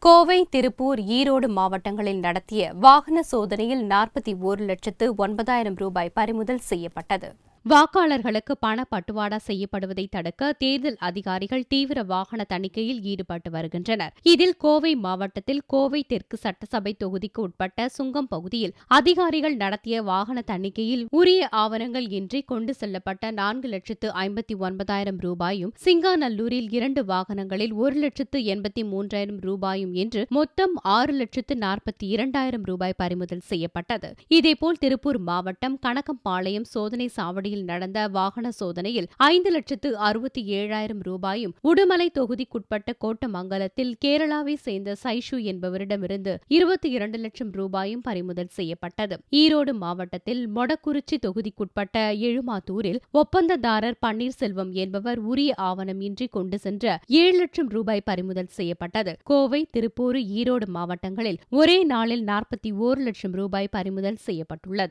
கோவை, திருப்பூர், ஈரோடு மாவட்டங்களில் நடத்திய வாகன சோதனையில் 41,09,000 ரூபாய் பறிமுதல் செய்யப்பட்டது. வாக்காளர்களுக்கு பண பட்டுவாடா செய்யப்படுவதை தடுக்க தேர்தல் அதிகாரிகள் தீவிர வாகன தணிக்கையில் ஈடுபட்டு வருகின்றனர். இதில் கோவை மாவட்டத்தில் கோவை தெற்கு சட்டசபை தொகுதிக்கு உட்பட்ட சுங்கம் பகுதியில் அதிகாரிகள் நடத்திய வாகன தணிக்கையில் உரிய ஆவணங்கள் இன்றி கொண்டு செல்லப்பட்ட 4,59,000 ரூபாயும், சிங்காநல்லூரில் 2 வாகனங்களில் 1,83,000 ரூபாயும் என்று மொத்தம் 6,42,000 ரூபாய் பறிமுதல் செய்யப்பட்டது. இதேபோல் திருப்பூர் மாவட்டம் கணக்கம்பாளையம் சோதனை சாவடியில் நடந்த வாகன சோதனையில் 5,67,000 ரூபாயும், உடுமலை தொகுதிக்குட்பட்ட கோட்டமங்கலத்தில் கேரளாவை சேர்ந்த சைஷு என்பவரிடமிருந்து 22 லட்சம் ரூபாயும் பறிமுதல் செய்யப்பட்டது. ஈரோடு மாவட்டத்தில் மொடக்குறிச்சி தொகுதிக்குட்பட்ட எழுமாத்தூரில் ஒப்பந்ததாரர் பன்னீர்செல்வம் என்பவர் உரிய ஆவணம் இன்றி கொண்டு சென்ற 7 லட்சம் ரூபாய் பறிமுதல் செய்யப்பட்டது. கோவை, திருப்பூர், ஈரோடு மாவட்டங்களில் ஒரே நாளில் 41 லட்சம் ரூபாய் பறிமுதல் செய்யப்பட்டுள்ளது.